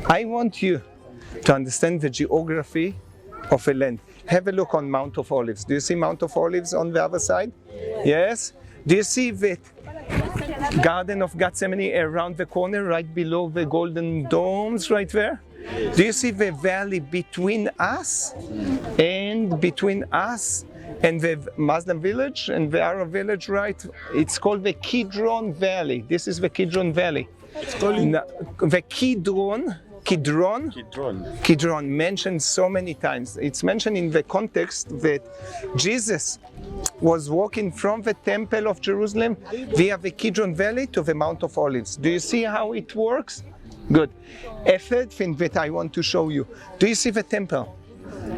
I want you to understand the geography of a land. Have a look on Mount of Olives. Do you see Mount of Olives on the other side? Yes? Do you see the Garden of Gethsemane around the corner, right below the golden domes right there? Do you see the valley between us and the Muslim village and the Arab village, right? It's called the Kidron Valley. This is the Kidron Valley. It's called the Kidron mentioned so many times. It's mentioned in the context that Jesus was walking from the temple of Jerusalem via the Kidron Valley to the Mount of Olives. Do you see how it works? Good. A third thing that I want to show you. Do you see the temple?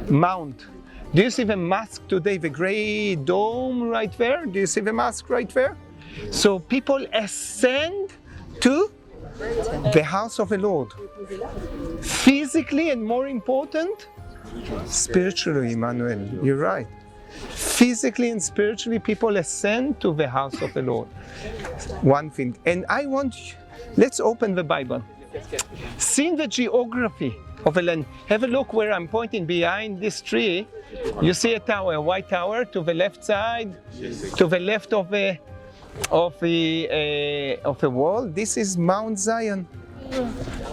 Mount. Do you see the mosque today, the gray dome right there? Do you see the mosque right there? So people ascend to the house of the Lord. Physically and more important, spiritually, Emmanuel, you're right. Physically and spiritually, people ascend to the house of the Lord. One thing. And let's open the Bible. Seeing the geography of a land. Have a look where I'm pointing behind this tree. You see a tower, a white tower to the left side, to the left of the wall. This is Mount Zion,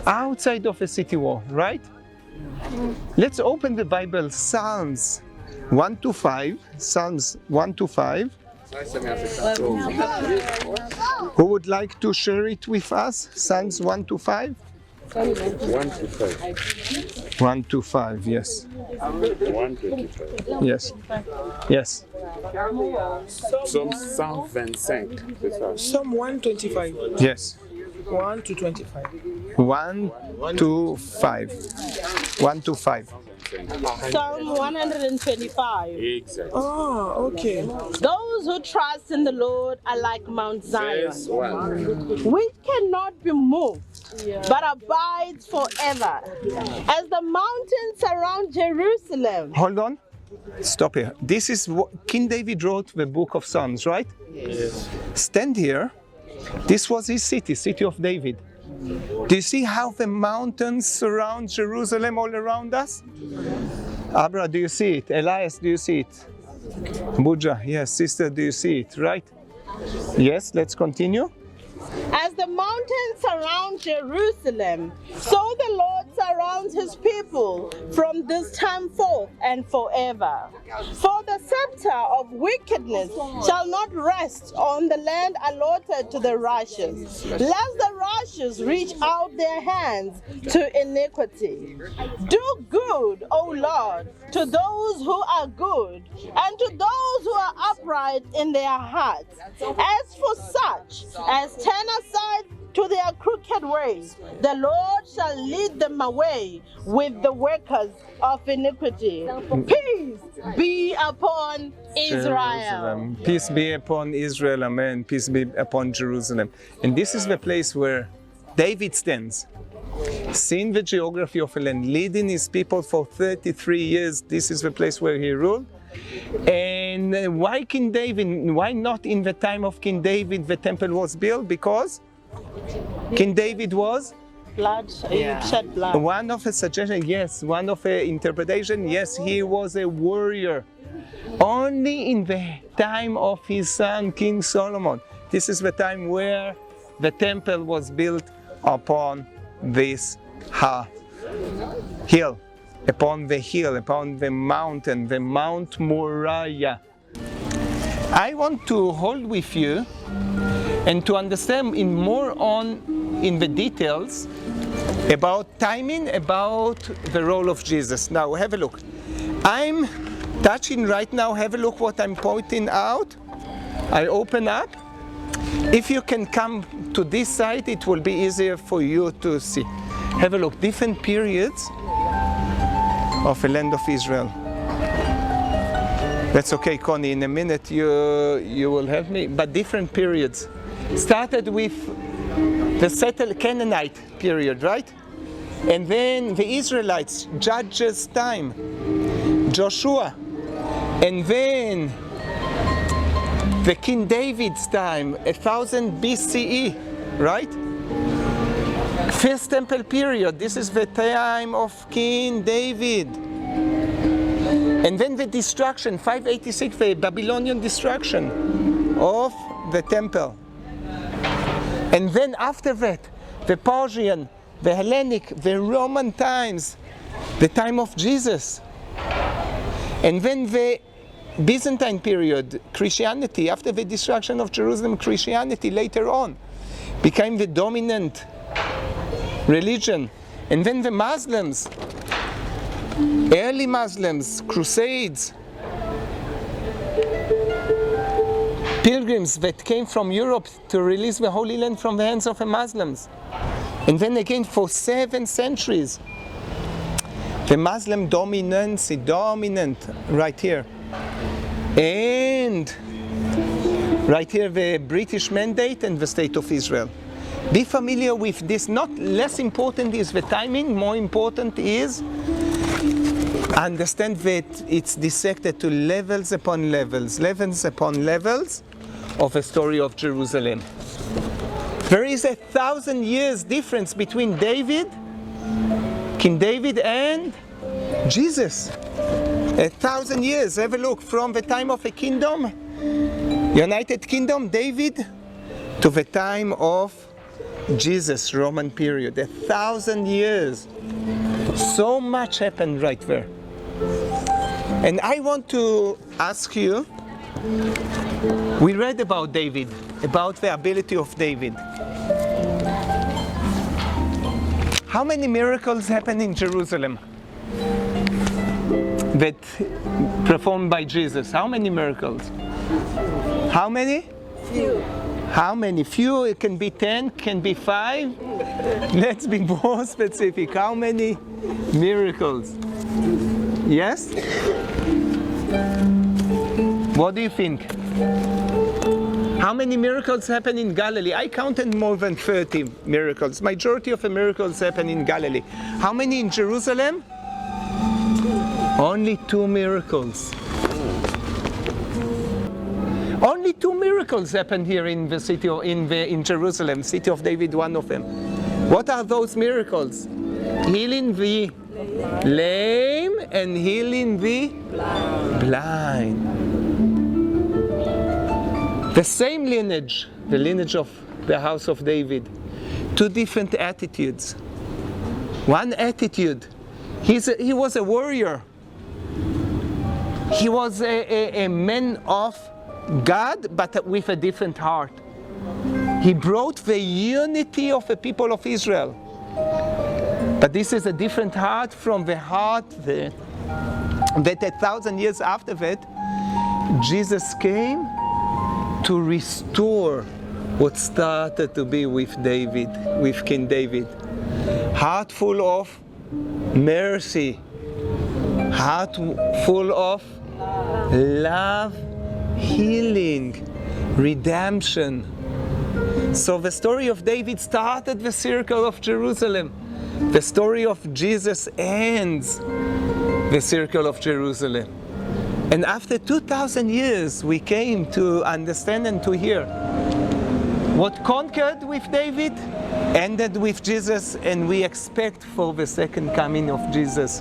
outside of a city wall, right? Let's open the Bible, Psalms 1 to 5. Psalms 1 to 5. Who would like to share it with us? Psalms 1 to 5? 1 to 5. 1 to 5, yes. 1 to 5. Yes. Yes. Psalm 125. Psalm 125. Yes. 1 to 25. 1 to 5. 1 to 5. Psalm 125. Exactly. Oh, okay. Those who trust in the Lord are like Mount Zion, Verse 1. which cannot be moved, but abides forever. As the mountains surround Jerusalem. Hold on. Stop here. This is what King David wrote the book of Psalms, right? Yes. Stand here. This was his city of David. Do you see how the mountains surround Jerusalem all around us? Abra, do you see it? Elias, do you see it? Buja, yes, sister, do you see it, right? Yes, let's continue. As the mountains surround Jerusalem, so the Lord surrounds his people from this time forth and forever. For the scepter of wickedness shall not rest on the land allotted to the righteous, lest the righteous reach out their hands to iniquity. Do good, O Lord, to those who are good, and to those who are upright in their hearts. As for such as turn aside to their crooked ways, the Lord shall lead them away with the workers of iniquity. Peace be upon Israel. Jerusalem. Peace be upon Israel, amen. Peace be upon Jerusalem. And this is the place where David stands. Seeing the geography of a land, leading his people for 33 years, this is the place where he ruled. And why King David? Why not in the time of King David the temple was built? Because King David was? Blood, shed blood. One of the suggestions, yes. One of the interpretation, yes, he was a warrior. Only in the time of his son, King Solomon. This is the time where the temple was built upon this hill. Upon the mountain, the Mount Moriah. I want to hold with you and to understand in the details about timing, about the role of Jesus. Now have a look. I'm touching right now, have a look what I'm pointing out. I open up. If you can come to this side, it will be easier for you to see. Have a look, different periods of the land of Israel. That's okay, Connie, in a minute you will help me, but different periods. Started with the settled Canaanite period, right? And then the Israelites, Judges' time, Joshua, and then the King David's time, 1000 BCE, right? First temple period, this is the time of King David. And then the destruction, 586, the Babylonian destruction of the temple. And then after that, the Persian, the Hellenic, the Roman times, the time of Jesus. And then the Byzantine period, Christianity, after the destruction of Jerusalem, Christianity later on became the dominant religion. And then the Muslims, early Muslims, Crusades, pilgrims that came from Europe to release the Holy Land from the hands of the Muslims. And then again for 7 centuries, the Muslim dominant right here. And right here the British Mandate and the State of Israel. Be familiar with this. Not less important is the timing, more important is understand that it's dissected to levels upon levels of the story of Jerusalem. There is 1,000 years difference between King David and Jesus. 1,000 years. Have a look from the time of a kingdom, United Kingdom, David, to the time of Jesus, Roman period. 1,000 years. So much happened right there. And I want to ask you, we read about David, about the ability of David. How many miracles happened in Jerusalem that performed by Jesus? How many miracles? How many? Few. How many? Few, it can be 10, can be 5. Let's be more specific. How many miracles? Yes? What do you think? How many miracles happen in Galilee? I counted more than 30 miracles. Majority of the miracles happen in Galilee. How many in Jerusalem? Only 2 miracles. Only 2 miracles happened here in the city in Jerusalem, city of David, one of them. What are those miracles? Healing the lame and healing the blind. The same lineage, the lineage of the house of David. 2 different attitudes. One attitude, he was a warrior. He was a man of God, but with a different heart. He brought the unity of the people of Israel. But this is a different heart from the heart that 1,000 years after that, Jesus came to restore what started to be with David, with King David. Heart full of mercy, heart full of love, healing, redemption. So the story of David started the circle of Jerusalem. The story of Jesus ends the circle of Jerusalem. And after 2,000 years, we came to understand and to hear what conquered with David ended with Jesus, and we expect for the second coming of Jesus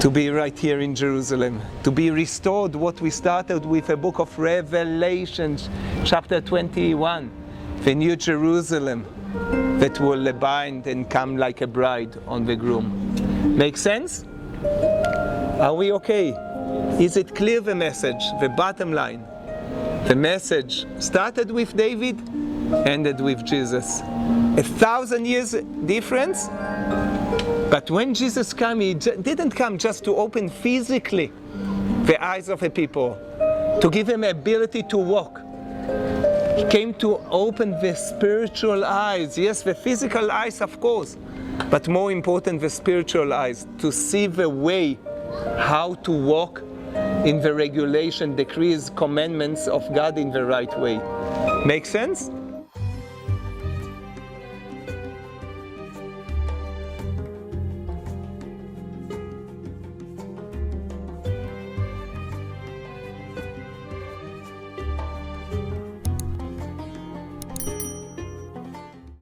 to be right here in Jerusalem, to be restored what we started with the book of Revelation, chapter 21, the new Jerusalem that will abide and come like a bride on the groom. Make sense? Are we okay? Is it clear, the message, the bottom line? The message started with David, ended with Jesus. 1,000 years difference, but when Jesus came, he didn't come just to open physically the eyes of the people, to give them ability to walk. He came to open the spiritual eyes. Yes, the physical eyes, of course, but more important, the spiritual eyes, to see the way how to walk in the regulation, decrees, commandments of God in the right way. Make sense?